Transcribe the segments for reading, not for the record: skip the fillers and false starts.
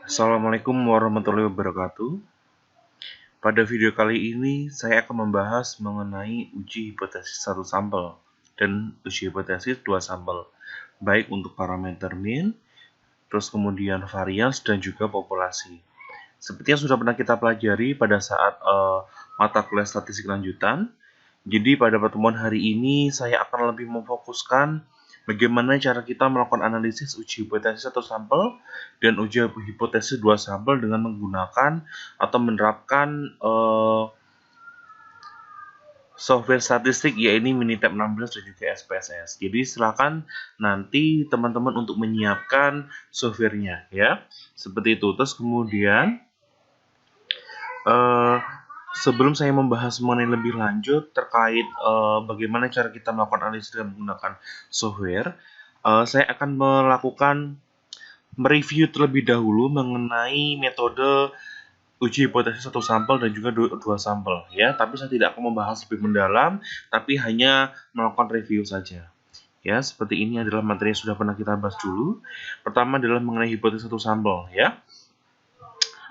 Assalamualaikum warahmatullahi wabarakatuh. Pada video kali ini saya akan membahas mengenai uji hipotesis satu sampel dan uji hipotesis dua sampel, baik untuk parameter mean, terus kemudian varians dan juga populasi. Seperti yang sudah pernah kita pelajari pada saat mata kuliah statistik lanjutan. Jadi pada pertemuan hari ini saya akan lebih memfokuskan bagaimana cara kita melakukan analisis uji hipotesis satu sampel dan uji hipotesis dua sampel dengan menggunakan atau menerapkan software statistik yaitu Minitab 16 dan juga SPSS. Jadi silakan nanti teman-teman untuk menyiapkan softwarenya ya. Seperti itu. Terus kemudian sebelum saya membahas mengenai lebih lanjut terkait bagaimana cara kita melakukan analisis dengan menggunakan software, saya akan melakukan mereview terlebih dahulu mengenai metode uji hipotesis satu sampel dan juga dua sampel ya. Tapi saya tidak akan membahas lebih mendalam, tapi hanya melakukan review saja. Ya, seperti ini adalah materi yang sudah pernah kita bahas dulu. Pertama adalah mengenai hipotesis satu sampel ya.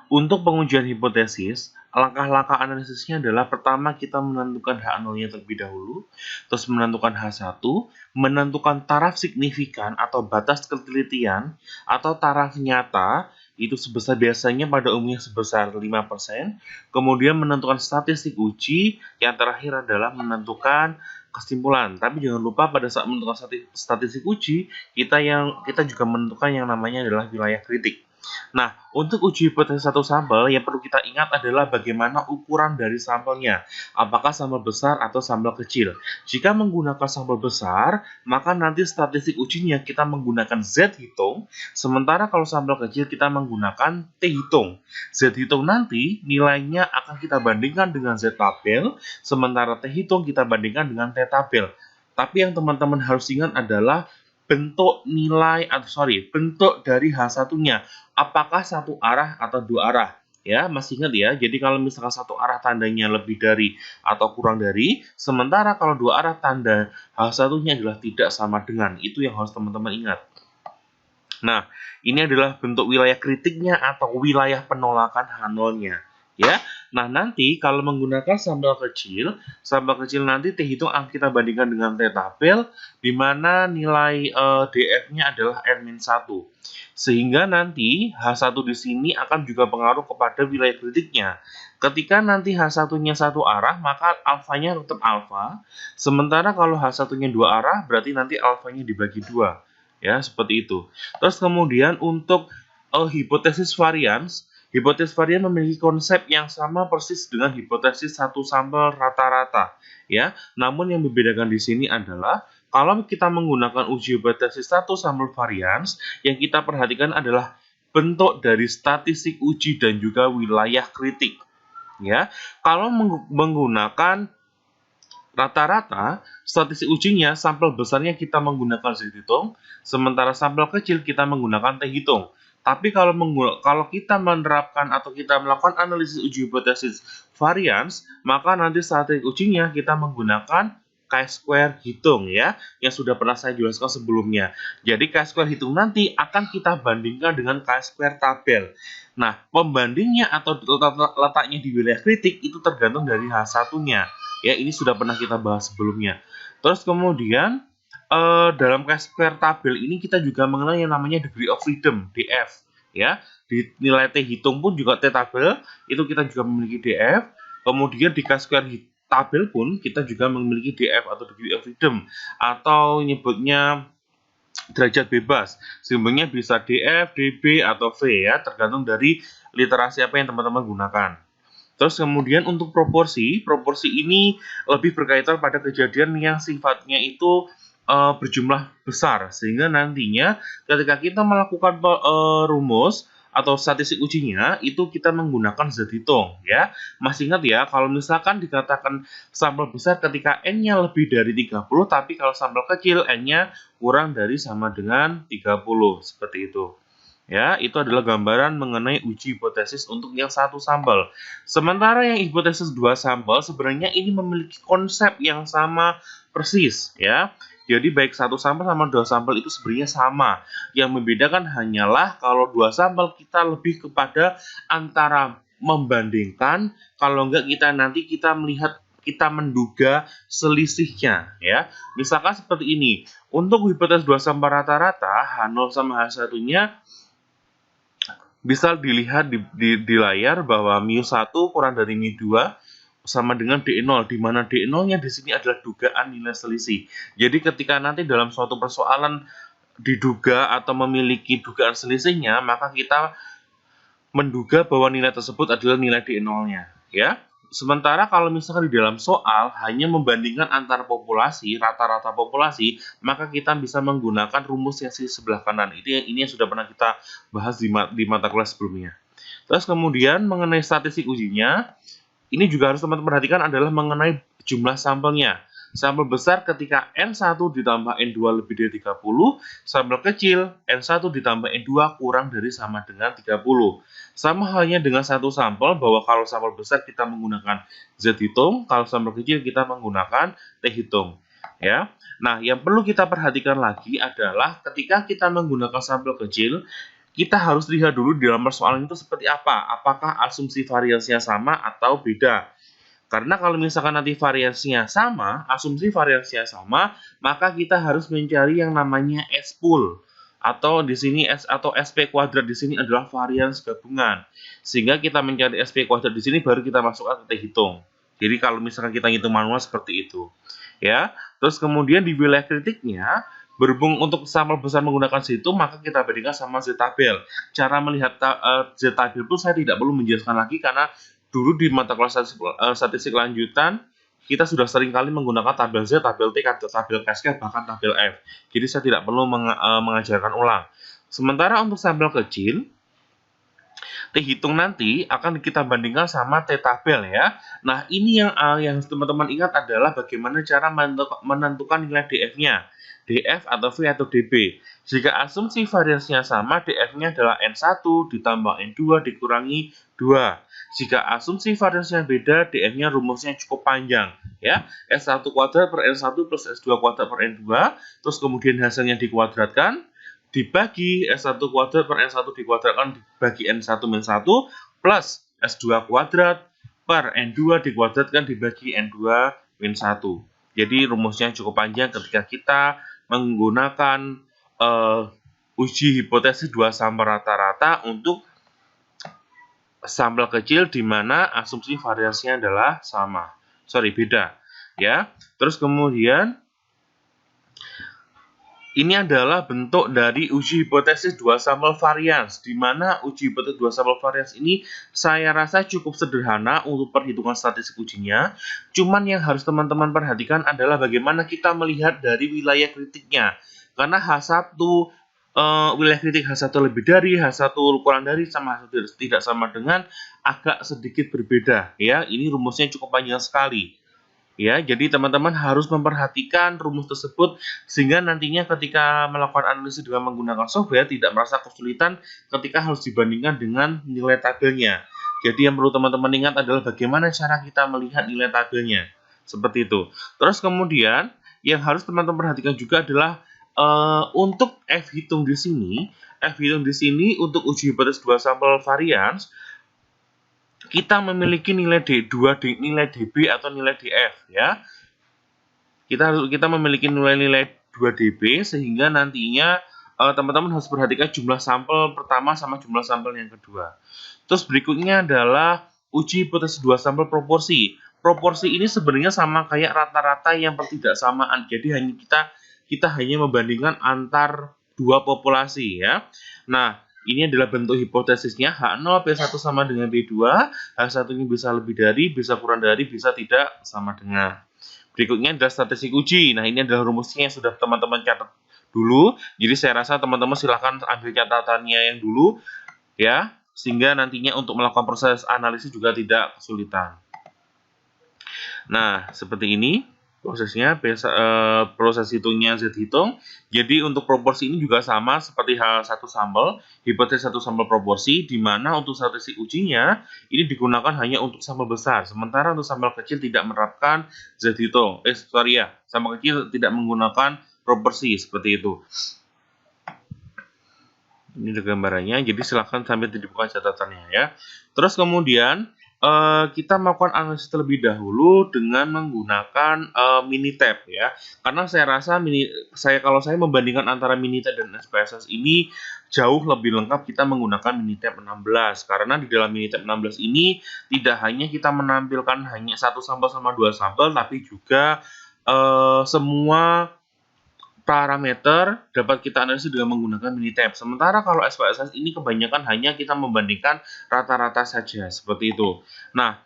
Untuk pengujian hipotesis, langkah-langkah analisisnya adalah pertama kita menentukan H0-nya terlebih dahulu, terus menentukan H1, menentukan taraf signifikan atau batas ketelitian atau taraf nyata, itu biasanya pada umumnya sebesar 5%, kemudian menentukan statistik uji, yang terakhir adalah menentukan kesimpulan. Tapi jangan lupa pada saat menentukan statistik uji, kita juga menentukan yang namanya adalah wilayah kritik. Nah, untuk uji hipotesis satu sampel, yang perlu kita ingat adalah bagaimana ukuran dari sampelnya. Apakah sampel besar atau sampel kecil. Jika menggunakan sampel besar, maka nanti statistik ujinya kita menggunakan Z hitung, sementara kalau sampel kecil kita menggunakan T hitung. Z hitung nanti nilainya akan kita bandingkan dengan Z tabel, sementara T hitung kita bandingkan dengan T tabel. Tapi yang teman-teman harus ingat adalah bentuk dari H1-nya. Apakah satu arah atau dua arah? Ya, masih ingat ya. Jadi kalau misalkan satu arah tandanya lebih dari atau kurang dari, sementara kalau dua arah tanda H1-nya adalah tidak sama dengan. Itu yang harus teman-teman ingat. Nah, ini adalah bentuk wilayah kritiknya atau wilayah penolakan H0-nya. Ya, nah nanti kalau menggunakan sampel kecil nanti T hitung akan kita bandingkan dengan T tabel, di mana nilai DF-nya adalah N-1. Sehingga nanti H1 di sini akan juga pengaruh kepada wilayah kritiknya. Ketika nanti H1-nya satu arah, maka alfanya tetap alfa. Sementara kalau H1-nya dua arah, berarti nanti alfanya dibagi dua. Ya, seperti itu. Terus kemudian untuk hipotesis varians memiliki konsep yang sama persis dengan hipotesis satu sampel rata-rata, ya. Namun yang membedakan di sini adalah kalau kita menggunakan uji hipotesis satu sampel varians, yang kita perhatikan adalah bentuk dari statistik uji dan juga wilayah kritik, ya. Kalau menggunakan rata-rata, statistik ujinya sampel besarnya kita menggunakan Z hitung, sementara sampel kecil kita menggunakan T hitung. Tapi kalau kita menerapkan atau kita melakukan analisis uji hipotesis varians, maka nanti statistik ujinya kita menggunakan chi-square hitung ya, yang sudah pernah saya jelaskan sebelumnya. Jadi chi-square hitung nanti akan kita bandingkan dengan chi-square tabel. Nah, pembandingnya atau letaknya di wilayah kritik itu tergantung dari H1-nya. Ya, ini sudah pernah kita bahas sebelumnya. Terus kemudian dalam chi-square tabel ini kita juga mengenal yang namanya degree of freedom, DF. Ya, di nilai T hitung pun juga T tabel itu kita juga memiliki DF. Kemudian di chi-square tabel pun kita juga memiliki DF atau degree of freedom, atau nyebutnya derajat bebas. Simbolnya bisa DF, DB, atau V ya, tergantung dari literasi apa yang teman-teman gunakan. Terus kemudian untuk proporsi ini lebih berkaitan pada kejadian yang sifatnya itu berjumlah besar, sehingga nantinya ketika kita melakukan rumus atau statistik ujinya itu kita menggunakan Z hitung ya. Masih ingat ya, kalau misalkan dikatakan sampel besar ketika N-nya lebih dari 30, tapi kalau sampel kecil N-nya kurang dari sama dengan 30, seperti itu. Ya, itu adalah gambaran mengenai uji hipotesis untuk yang satu sampel. Sementara yang hipotesis dua sampel sebenarnya ini memiliki konsep yang sama persis ya. Jadi baik satu sampel sama dua sampel itu sebenarnya sama. Yang membedakan hanyalah kalau dua sampel kita lebih kepada antara membandingkan, kalau enggak kita melihat, kita menduga selisihnya ya. Misalkan seperti ini. Untuk hipotesis dua sampel rata-rata H0 sama H1-nya bisa dilihat di layar bahwa mu1 kurang dari mu2 sama dengan D0, di mana D0-nya di sini adalah dugaan nilai selisih. Jadi ketika nanti dalam suatu persoalan diduga atau memiliki dugaan selisihnya, maka kita menduga bahwa nilai tersebut adalah nilai D0-nya, ya. Sementara kalau misalkan di dalam soal hanya membandingkan antar populasi, rata-rata populasi, maka kita bisa menggunakan rumus yang di sebelah kanan. Ini yang sudah pernah kita bahas di mata kuliah sebelumnya. Terus kemudian mengenai statistik ujinya, ini juga harus teman-teman perhatikan adalah mengenai jumlah sampelnya. Sampel besar ketika N1 ditambah N2 lebih dari 30, sampel kecil N1 ditambah N2 kurang dari sama dengan 30. Sama halnya dengan satu sampel, bahwa kalau sampel besar kita menggunakan Z hitung, kalau sampel kecil kita menggunakan T hitung. Ya. Nah, yang perlu kita perhatikan lagi adalah ketika kita menggunakan sampel kecil, kita harus lihat dulu di dalam persoalan itu seperti apa. Apakah asumsi variansinya sama atau beda. Karena kalau misalkan nanti variansinya sama, asumsi variansinya sama, maka kita harus mencari yang namanya S-pool. Atau di sini atau SP kuadrat di sini adalah varians gabungan. Sehingga kita mencari SP kuadrat di sini baru kita masukkan ke T hitung. Jadi kalau misalkan kita hitung manual seperti itu. Ya. Terus kemudian di wilayah kritiknya, berhubung untuk sampel besar menggunakan Z hitung, maka kita bandingkan sama Z tabel. Cara melihat Z tabel itu saya tidak perlu menjelaskan lagi karena dulu di mata kuliah statistik lanjutan kita sudah sering kali menggunakan tabel Z, tabel T, tabel cascade, bahkan tabel F. Jadi saya tidak perlu mengajarkan ulang. Sementara untuk sampel kecil, T hitung nanti akan kita bandingkan sama T tabel ya. Nah, ini yang teman-teman ingat adalah bagaimana cara menentukan nilai DF-nya. DF atau V atau DB. Jika asumsi variansinya sama, DF-nya adalah N1 ditambah N2 dikurangi 2. Jika asumsi variansinya beda, DF-nya rumusnya cukup panjang. Ya, S1 kuadrat per N1 plus S2 kuadrat per N2, terus kemudian hasilnya dikuadratkan, dibagi S1 kuadrat per N1 dikuadratkan dibagi N1 min 1 plus S2 kuadrat per N2 dikuadratkan dibagi N2 min 1. Jadi rumusnya cukup panjang ketika kita menggunakan uji hipotesis dua sampel rata-rata untuk sampel kecil di mana asumsi variasinya adalah sama. Beda. Ya. Terus kemudian ini adalah bentuk dari uji hipotesis dua sampel varians, di mana uji hipotesis dua sampel varians ini saya rasa cukup sederhana untuk perhitungan statistik ujinya. Cuman yang harus teman-teman perhatikan adalah bagaimana kita melihat dari wilayah kritiknya. Karena H1 wilayah kritik H1 lebih dari, H1 kurang dari, sama H1 tidak sama dengan, agak sedikit berbeda. Ya, ini rumusnya cukup panjang sekali. Ya, jadi teman-teman harus memperhatikan rumus tersebut sehingga nantinya ketika melakukan analisis dengan menggunakan software tidak merasa kesulitan ketika harus dibandingkan dengan nilai tabelnya. Jadi yang perlu teman-teman ingat adalah bagaimana cara kita melihat nilai tabelnya. Seperti itu. Terus kemudian yang harus teman-teman perhatikan juga adalah untuk F hitung di sini untuk uji hipotesis dua sampel varians kita memiliki nilai nilai DB atau nilai DF ya. Kita memiliki nilai 2 DB sehingga nantinya teman-teman harus perhatikan jumlah sampel pertama sama jumlah sampel yang kedua. Terus berikutnya adalah uji hipotesis dua sampel proporsi. Proporsi ini sebenarnya sama kayak rata-rata yang pertidaksamaan. Jadi kita hanya membandingkan antar dua populasi ya. Nah, ini adalah bentuk hipotesisnya, H0 P1 sama dengan P2, H1 ini bisa lebih dari, bisa kurang dari, bisa tidak sama dengan. Berikutnya adalah statistik uji. Nah, ini adalah rumusnya yang sudah teman-teman catat dulu. Jadi saya rasa teman-teman silahkan ambil catatannya yang dulu, ya, sehingga nantinya untuk melakukan proses analisis juga tidak kesulitan. Nah, seperti ini. Prosesnya, proses hitungnya Z hitung. Jadi untuk proporsi ini juga sama seperti hal satu sampel, hipotesis satu sampel proporsi, di mana untuk statistik ujinya ini digunakan hanya untuk sampel besar. Sementara untuk sampel kecil tidak menerapkan Z hitung. Sampel kecil tidak menggunakan proporsi seperti itu. Ini ada gambarannya, jadi silahkan sambil dibuka catatannya ya. Terus kemudian kita melakukan analisis terlebih dahulu dengan menggunakan Minitab ya. Karena saya rasa kalau saya membandingkan antara Minitab dan SPSS ini jauh lebih lengkap kita menggunakan Minitab 16. Karena di dalam Minitab 16 ini tidak hanya kita menampilkan hanya 1 sampel sama 2 sampel, tapi juga semua parameter dapat kita analisis dengan menggunakan Minitab. Sementara kalau SPSS ini kebanyakan hanya kita membandingkan rata-rata saja, seperti itu. Nah,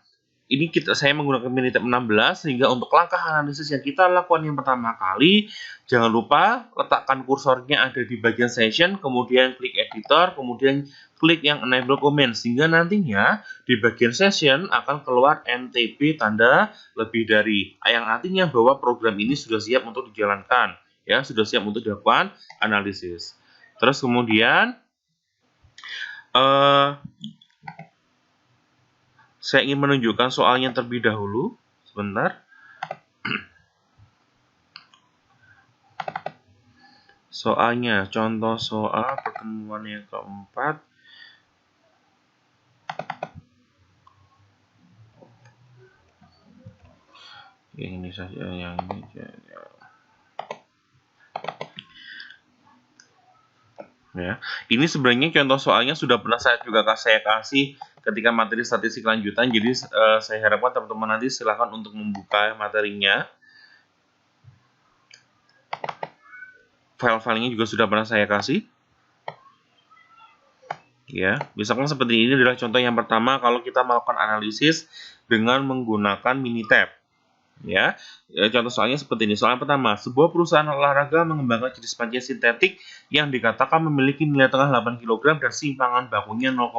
ini saya menggunakan Minitab 16, sehingga untuk langkah analisis yang kita lakukan yang pertama kali, jangan lupa letakkan kursornya ada di bagian session, kemudian klik editor, kemudian klik yang enable comment, sehingga nantinya di bagian session akan keluar NTP tanda lebih dari, yang artinya bahwa program ini sudah siap untuk dijalankan. Ya, sudah siap untuk dilakukan analisis. Terus kemudian saya ingin menunjukkan soalnya terlebih dahulu. Sebentar. Soalnya, contoh soal pertemuan yang keempat. Yang ini saja, yang ini saja. Ya, ini sebenarnya contoh soalnya sudah pernah saya kasih ketika materi statistik lanjutan. Jadi saya harapkan teman-teman nanti silakan untuk membuka materinya. File-filenya juga sudah pernah saya kasih. Ya, misalkan seperti ini adalah contoh yang pertama kalau kita melakukan analisis dengan menggunakan Minitab. Ya, contoh soalnya seperti ini. Soal pertama, sebuah perusahaan olahraga mengembangkan jenis panci sintetik yang dikatakan memiliki nilai tengah 8 kg dan simpangan bakunya 0,5.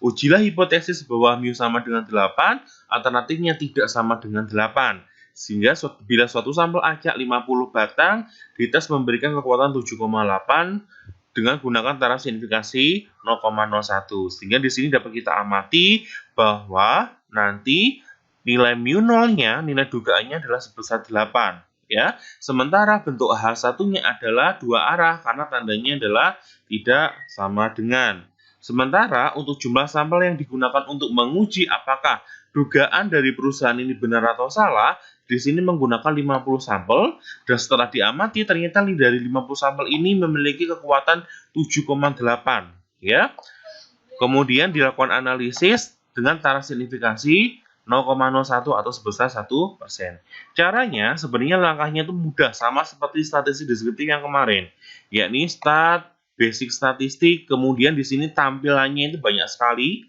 Ujilah hipotesis bahwa mu sama dengan 8, alternatifnya tidak sama dengan 8. Sehingga bila suatu sampel acak 50 batang, dites memberikan kekuatan 7,8 dengan gunakan taraf signifikasi 0,01. Sehingga di sini dapat kita amati bahwa nanti nilai mu nolnya, nilai dugaannya adalah sebesar 8. Ya. Sementara bentuk H1-nya adalah dua arah karena tandanya adalah tidak sama dengan. Sementara untuk jumlah sampel yang digunakan untuk menguji apakah dugaan dari perusahaan ini benar atau salah, di sini menggunakan 50 sampel, dan setelah diamati ternyata dari 50 sampel ini memiliki kekuatan 7,8. Ya. Kemudian dilakukan analisis dengan taraf signifikasi 0,01 atau sebesar 1%. Caranya sebenarnya langkahnya itu mudah, sama seperti statistik deskriptif yang kemarin, yakni basic statistik, kemudian di sini tampilannya itu banyak sekali.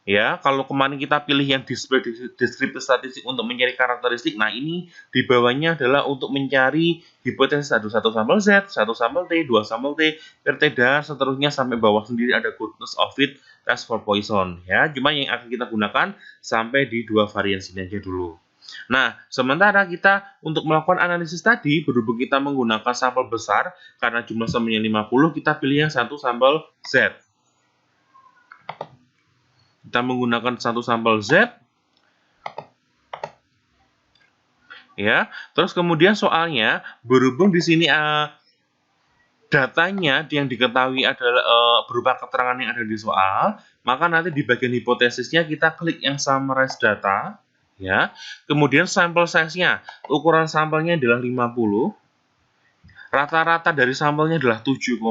Ya, kalau kemarin kita pilih yang display deskriptif statistik untuk mencari karakteristik, nah ini di bawahnya adalah untuk mencari hipotesis 1 sampel Z, 1 sampel T, 2 sampel T, RT, dan seterusnya sampai bawah sendiri ada goodness of fit, test for poison. Ya, cuma yang akan kita gunakan sampai di 2 variasi aja dulu. Nah, sementara kita untuk melakukan analisis tadi, berhubung kita menggunakan sampel besar, karena jumlah sampelnya 50, kita pilih yang 1 sampel Z. Kita menggunakan 1 sampel Z. Ya, terus kemudian soalnya berhubung di sini datanya yang diketahui adalah berupa keterangan yang ada di soal, maka nanti di bagian hipotesisnya kita klik yang summarize data, ya. Kemudian sampel size-nya, ukuran sampelnya adalah 50. Rata-rata dari sampelnya adalah 7,8.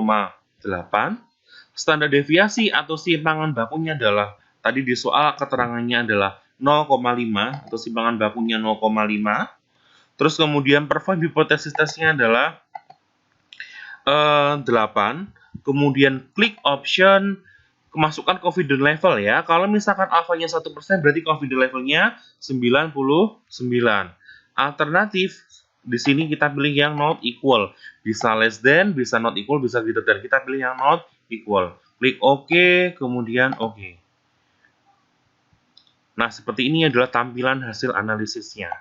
Standar deviasi atau simpangan bakunya adalah tadi di soal keterangannya adalah 0,5 atau simpangan bakunya 0,5. Terus kemudian perform hipotesis tesnya adalah 8. Kemudian klik option masukkan confidence level ya. Kalau misalkan alfanya 1% berarti confidence levelnya 99. Alternatif di sini kita pilih yang not equal. Bisa less than, bisa not equal, bisa greater than. Kita pilih yang not equal. Klik OK, kemudian OK. Nah, seperti ini adalah tampilan hasil analisisnya.